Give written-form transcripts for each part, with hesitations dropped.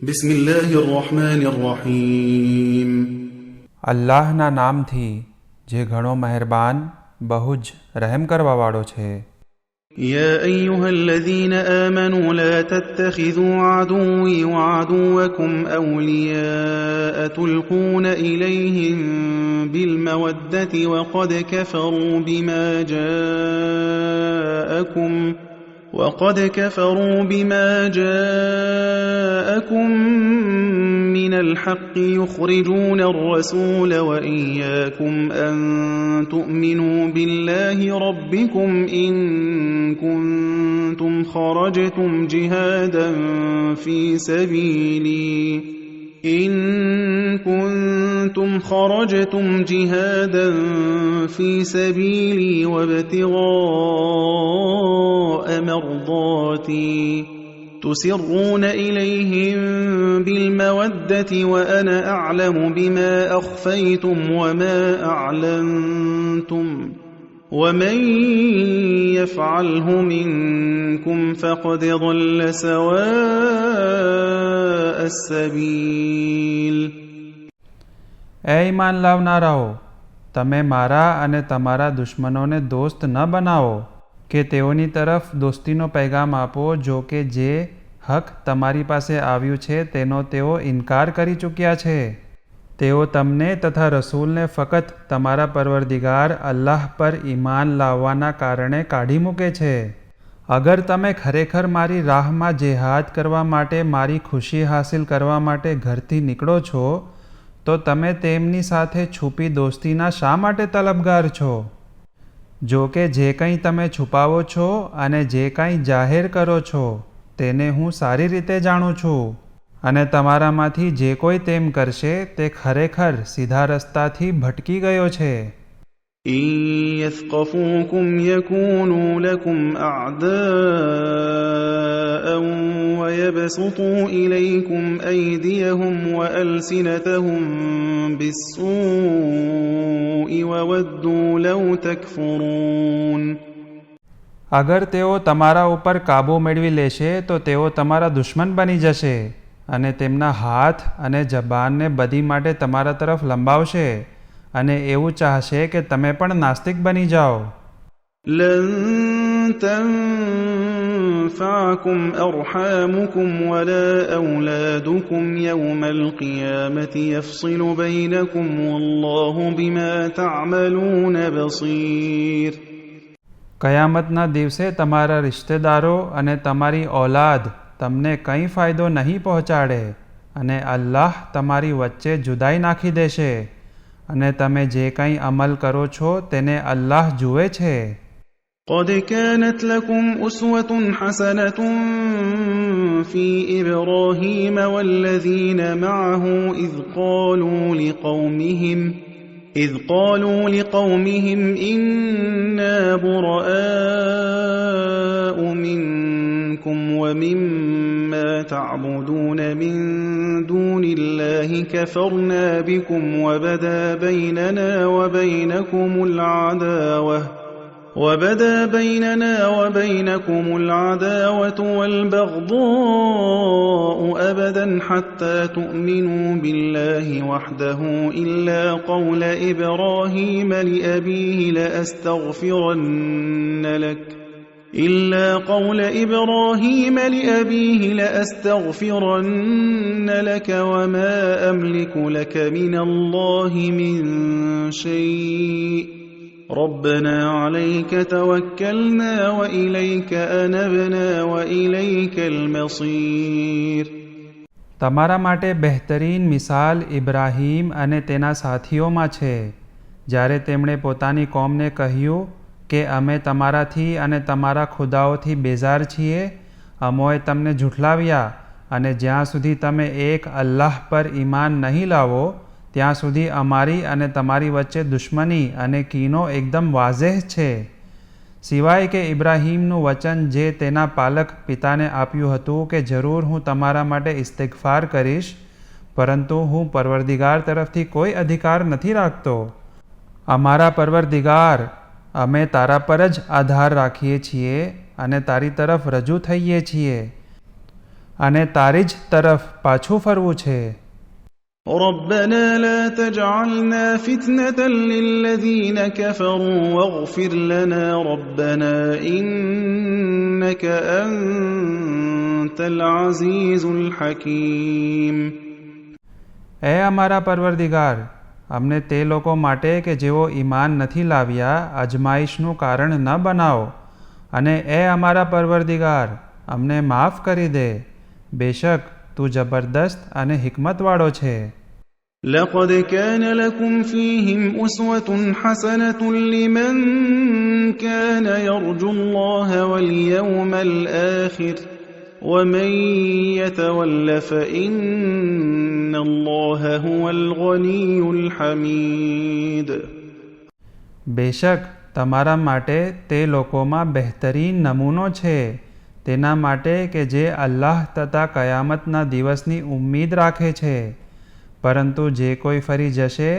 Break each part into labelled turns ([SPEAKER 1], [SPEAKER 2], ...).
[SPEAKER 1] بسم الله الرحمن الرحيم
[SPEAKER 2] અલ્લાહના નામથી જે ઘણો મહેરબાન બહુ જ રહેમ કરવાવાળો છે.
[SPEAKER 1] يا أيها الذين آمنوا لا تتخذوا عدوي وعدوكم أولياء تلقون إليهم بالمودة وقد كفروا بما جاءكم من الحق يخرجون الرسول وإياكم أن تؤمنوا بالله ربكم إن كنتم خرجتم جهادا في سبيلي وابتغاء مرضاتي تسرون إليهم بالمودة وأنا أعلم بما أخفيتم وما أعلنتم ومن يفعله منكم فقد ضل سواء السبيل.
[SPEAKER 2] એ ઈમાન લાવનારાઓ, તમે મારા અને તમારા દુશ્મનોને દોસ્ત ન બનાવો કે તેઓની તરફ દોસ્તીનો પૈગામ આપો, જો કે જે હક તમારી પાસે આવ્યું છે તેનો તેઓ ઇનકાર કરી ચૂક્યા છે. તેઓ તમને તથા રસૂલને ફક્ત તમારા પરવરદિગાર અલ્લાહ પર ઈમાન લાવવાના કારણે કાઢી મૂકે છે. અગર તમે ખરેખર મારી રાહમાં જેહાદ કરવા માટે, મારી ખુશી હાસિલ કરવા માટે ઘરથી નીકળો છો, તો તમે તેમની સાથે છુપી દોસ્તીના શા માટે તલબગાર છો? જો કે જે કંઈ તમે છુપાવો છો અને જે કંઈ જાહેર કરો છો તેને હું સારી રીતે જાણું છું, અને તમારામાંથી જે કોઈ તેમ કરશે તે ખરેખર સીધા રસ્તાથી ભટકી ગયો છે.
[SPEAKER 1] إن يثقفوكم يكونوا لكم أعداء ويبسطوا إليكم أيديهم وألسنتهم بالسوء وودوا لو تكفرون.
[SPEAKER 2] અગર તેઓ તમારા ઉપર કાબૂ મેળવી લેશે તો તેઓ તમારા દુશ્મન બની જશે અને તેમના હાથ અને જબાનને બધી માટે તમારા તરફ લંબાવશે અને એવું ચાહશે કે તમે પણ નાસ્તિક બની જાઓ.
[SPEAKER 1] لن تنفعكم أرحامكم ولا أولادكم يوم القيامة يفصل بينكم والله بما تعملون بصير.
[SPEAKER 2] કયામતના દિવસે તમારા રિશ્તેદારો અને તમારી ઔલાદ તમને કંઈ ફાયદો નહીં પહોંચાડે અને અલ્લાહ તમારી વચ્ચે જુદાઈ નાખી દેશે અને તમે જે કંઈ અમલ કરો છો તેને અલ્લાહ જુએ છે.
[SPEAKER 1] قد كانت لكم أسوة حسنة في إبراهيم والذين معه إذ قالوا لقومهم إنا براء منكم ومما تعبدون من دون الله كفرنا بكم وبدا بيننا وبينكم العداوة والبغضاء أبدا حتى تؤمنوا بالله وحده إلا قول إبراهيم لأبيه لأستغفرن لك وما أملك لك من الله من شيء ربنا عليك توكلنا وإليك أنبنا وإليك المصير.
[SPEAKER 2] તમારા માટે બહેતરીન મિસાલ ઇબ્રાહીમ અને તેના સાથીઓમાં છે, જ્યારે તેમણે પોતાની કોમને કહ્યું કે અમે તમારાથી અને તમારા ખુદાઓથી બેઝાર છીએ, અમોએ તમને ઝૂઠલાવ્યા અને જ્યાં સુધી તમે એક અલ્લાહ પર ઈમાન નહીં લાવો ત્યાં સુધી અમારી અને તમારી વચ્ચે દુશ્મની અને કીનો એકદમ વાઝેહ છે. સિવાય કે ઇબ્રાહીમનું વચન જે તેના પાલક પિતાને આપ્યું હતું કે જરૂર હું તમારા માટે ઇસ્તિગફાર કરીશ, પરંતુ હું પરવરદિગાર તરફથી કોઈ અધિકાર નથી રાખતો. અમારા પરવરદિગાર, અમે તારા પર જ આધાર રાખીએ છીએ અને તારી તરફ રજૂ થઈએ છીએ. અને તારી જ તરફ પાછું ફરવું છે.
[SPEAKER 1] ربنا لا تجعلنا فتنة للذين كفروا واغفر لنا ربنا إنك أنت العزيز الحكيم.
[SPEAKER 2] એ અમારા પરવરદિગાર, અમને તે લોકો માટે કે જેઓ ઈમાન નથી લાવ્યા અજમાઈશનું કારણ ન બનાવો, અને એ અમારા પરવરદિગાર, અમને માફ કરી દે. બેશક તું જબરદસ્ત અને હિકમતવાળો છે.
[SPEAKER 1] لقد كان لكم فيهم أسوة حسنة لمن كان يرجو الله واليوم الآخر ومن يتول فإن الله هو الغني الحميد.
[SPEAKER 2] બેશક તમારા માટે તે લોકોમાં બહેતરીન નમૂનો છે તેના માટે કે જે અલ્લાહ તથા કયામતના દિવસની ઉમ્મીદ રાખે છે, પરંતુ જે કોઈ ફરી જશે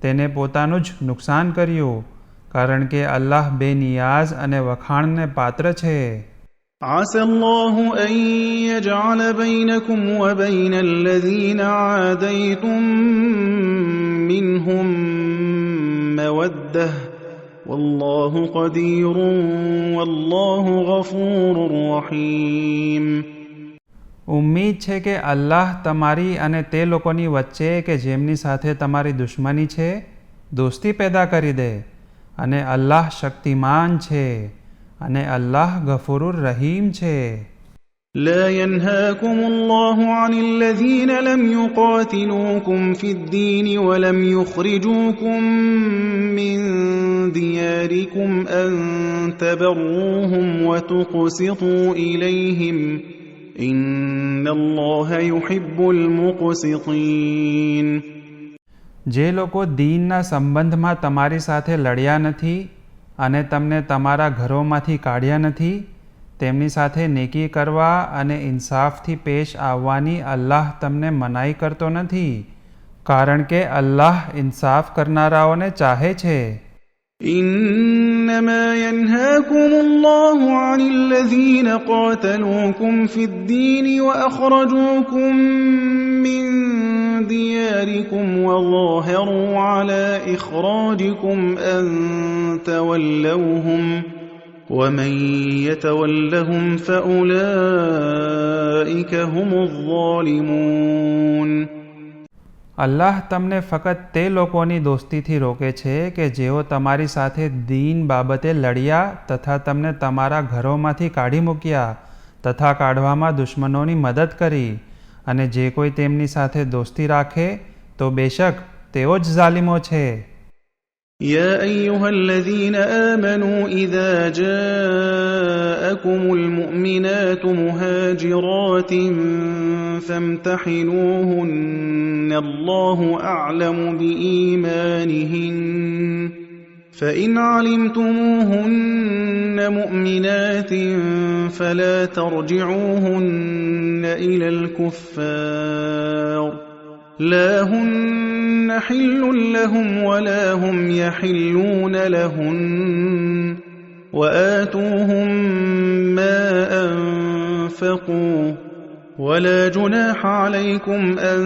[SPEAKER 2] તેને પોતાનું જ નુકસાન કર્યું, કારણ કે અલ્લાહ બેનિયાઝ અને વખાણને પાત્ર છે.
[SPEAKER 1] عسى الله أن يجعل بينكم وبين الذين عاديتم منهم مودة والله قدير والله غفور رحيم.
[SPEAKER 2] ઉમ્મીદ છે કે અલ્લાહ તમારી અને તે લોકોની વચ્ચે કે જેમની સાથે તમારી દુશ્મની છે દોસ્તી પેદા કરી દે, અને અલ્લાહ શક્તિમાન છે અને અલ્લાહ ગફુરુર રહીમ છે.
[SPEAKER 1] لا ينهاكم الله عن الذين لم يقاتلوكم في الدين ولم يخرجوكم من دياركم أن تبروهم وتقسطوا إليهم إن الله يحب المقسطين.
[SPEAKER 2] જે લોકો દીનના સંબંધમાં તમારી સાથે લડ્યા નથી અને તમને તમારા ઘરોમાંથી કાઢ્યા નથી, તેમની સાથે નેકી કરવા અને ઇન્સાફથી પેશ આવવાની અલ્લાહ તમને મનાઈ કરતો નથી, કારણ કે અલ્લાહ ઇન્સાફ કરનારાઓને ચાહે છે.
[SPEAKER 1] إنما ينهاكم الله عن الذين قاتلوكم في الدين وأخرجوكم من دياركم وظاهروا على إخراجكم أن تولوهم ومن يتولهم فأولئك هم الظالمون.
[SPEAKER 2] અલ્લાહ તમને ફક્ત તે લોકોની દોસ્તીથી રોકે છે કે જેઓ તમારી સાથે દીન બાબતે લડ્યા તથા તમને તમારા ઘરોમાંથી કાઢી મૂક્યા તથા કાઢવામાં દુશ્મનોની મદદ કરી, અને જે કોઈ તેમની સાથે દોસ્તી રાખે તો બેશક તેઓ જ ઝાલિમો છે.
[SPEAKER 1] يا أيها الذين آمنوا إذا جاءكم المؤمنات مهاجرات فامتحنوهن الله أعلم بإيمانهن فإن علمتموهن مؤمنات فلا ترجعوهن إلى الكفار لا هن حل لهم ولا هم يحلون لهن وآتوهم ما أنفقوا ولا جناح عليكم أن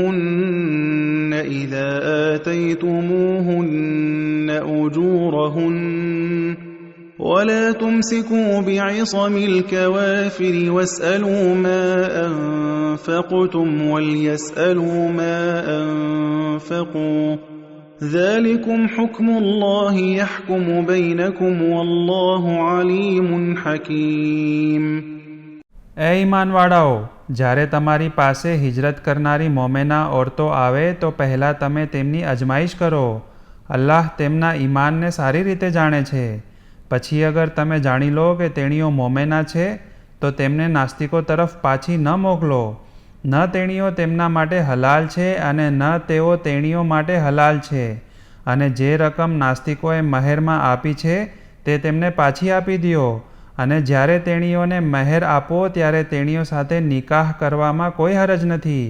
[SPEAKER 1] تنكحوهن إذا آتيتموهن أجورهن ولا تمسكوا بعصم الكوافر واسألوا ما أنفقتم وليسألوا ما أنفقوا ذلكم حكم الله يحكم بينكم والله عليم حكيم.
[SPEAKER 2] એ ઈમાનવાળાઓ, જ્યારે તમારી પાસે હિજરત કરનારી મોમેના ઓરતો આવે તો પહેલાં તમે તેમની અજમાઈશ કરો. અલ્લાહ તેમના ઈમાનને સારી રીતે જાણે છે. પછી અગર તમે જાણી લો કે તેણીઓ મોમેના છે તો તેમને નાસ્તિકો તરફ પાછી ન મોકલો. ન તેણીઓ તેમના માટે હલાલ છે અને ન તેઓ તેણીઓ માટે હલાલ છે, અને જે રકમ નાસ્તિકોએ મહેરમાં આપી છે તે તેમને પાછી આપી દ્યો. અને જ્યારે તેણીઓને મહેર આપો ત્યારે તેણીઓ સાથે નિકાહ કરવામાં કોઈ હરજ નથી,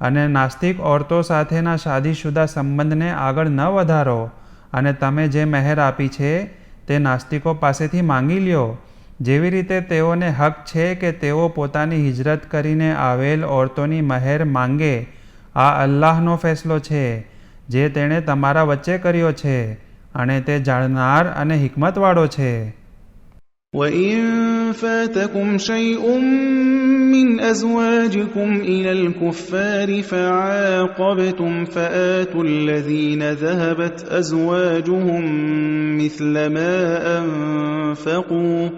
[SPEAKER 2] અને નાસ્તિક ઓરતો સાથેના શાદીશુદા સંબંધને આગળ ન વધારો, અને તમે જે મહેર આપી છે તે નાસ્તિકો પાસેથી માંગી લ્યો. જેવી રીતે તેઓને હક છે કે તેઓ પોતાની હિજરત કરીને આવેલ ઓરતોની મહેર માંગે, આ અલ્લાહનો ફેસલો છે જે તેણે તમારા વચ્ચે કર્યો છે, અને તે જાણનાર અને હિકમતવાળો છે.
[SPEAKER 1] وَإِن فَاتَكُمْ شَيْءٌ مِّنْ أَزْوَاجِكُمْ إِلَى الْكُفَّارِ فَعَاقَبْتُمْ فَآتُوا الَّذِينَ ذَهَبَتْ أَزْوَاجُهُم مِّثْلَ مَا أَنفَقُوا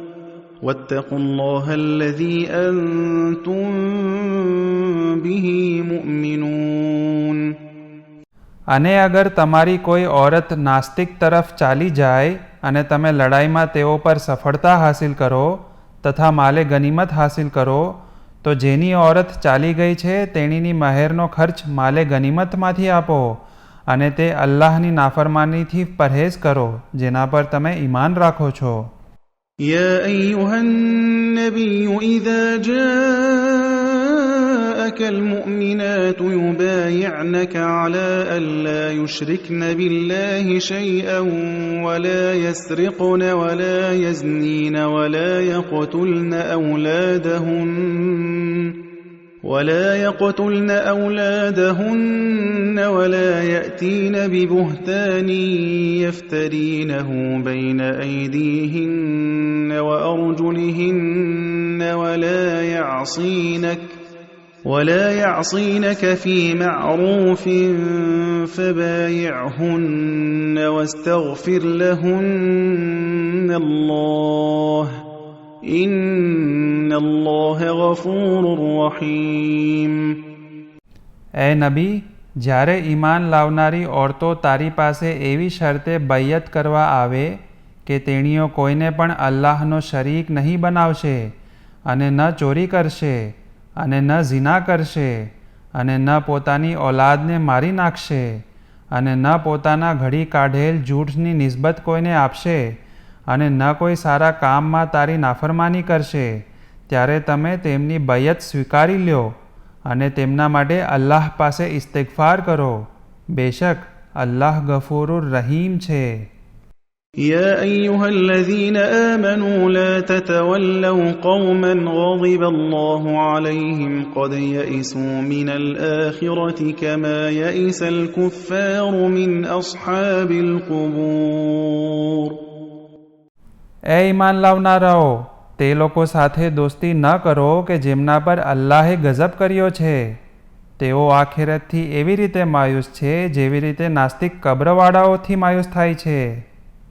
[SPEAKER 1] وَاتَّقُوا اللَّهَ الَّذِي أَنتُم بِهِ مُؤْمِنُونَ.
[SPEAKER 2] અને અગર તમારી કોઈ ઓરત નાસ્તિક તરફ ચાલી જાય અને તમે લડાઈમાં તેઓ પર સફળતા હાસિલ કરો તથા માલે ગનીમત હાસિલ કરો, તો જેની ઓરત ચાલી ગઈ છે તેણીની મહેરનો ખર્ચ માલે ગનીમતમાંથી આપો, અને તે અલ્લાહની નાફરમાનીથી પરહેઝ કરો જેના પર તમે ઈમાન રાખો છો.
[SPEAKER 1] يَا أَيُّهَا النَّبِيُّ إِذَا جَاءَكَ الْمُؤْمِنَاتُ يُبَايِعْنَكَ عَلَىٰ أَلَّا يُشْرِكْنَ بِاللَّهِ شَيْئًا وَلَا يَسْرِقْنَ وَلَا يَزْنِينَ وَلَا يَقْتُلْنَ أَوْلَادَهُنَّ وَلَا يَأْتِينَ بِبُهْتَانٍ يَفْتَرِينَهُ بَيْنَ أَيْدِيهِنَّ وَأَرْجُلِهِنَّ وَلَا يَعْصِينَكَ فِي مَعْرُوفٍ فَبَايِعْهُنَّ وَاسْتَغْفِرْ لَهُنَّ اللَّهَ إِنَّ اللَّهَ غَفُورٌ رَّحِيمٌ.
[SPEAKER 2] એ નબી, જ્યારે ઈમાન લાવનારી ઓરતો તારી પાસે એવી શરતે બૈયત કરવા આવે કે તેણીઓ કોઈને પણ અલ્લાહનો શરીક નહીં બનાવશે, અને ન ચોરી કરશે, અને ન ઝિના કરશે, અને ન પોતાની ઔલાદને મારી નાખશે, અને ન પોતાના ઘડી કાઢેલ જૂઠની નિસ્બત કોઈને આપશે, અને ન કોઈ સારા કામમાં તારી નાફરમાની કરશે, ત્યારે તમે તેમની બૈયત સ્વીકારી લ્યો અને તેમના માટે અલ્લાહ પાસે ઇસ્તિગફાર કરો. બેશક અલ્લાહ ગફૂરુર રહીમ છે.
[SPEAKER 1] يَا أَيُّهَا الَّذِينَ آمَنُوا لَا تَتَوَلَّوْا قَوْمًا غَضِبَ اللَّهُ عَلَيْهِمْ قَدْ يَئِسُوا مِنَ الْآخِرَةِ كَمَا يَئِسَ الْكُفَّارُ مِنْ أَصْحَابِ الْقُبُورِ.
[SPEAKER 2] એ ઈમાન લાવનારાઓ, તે લોકો સાથે દોસ્તી ન કરો કે જેમના પર અલ્લાહે ગઝબ કર્યો છે. તેઓ આખિરતથી એવી રીતે માયુસ છે જેવી રીતે નાસ્તિક કબ્રવાળાઓથી માયુસ થાય છે.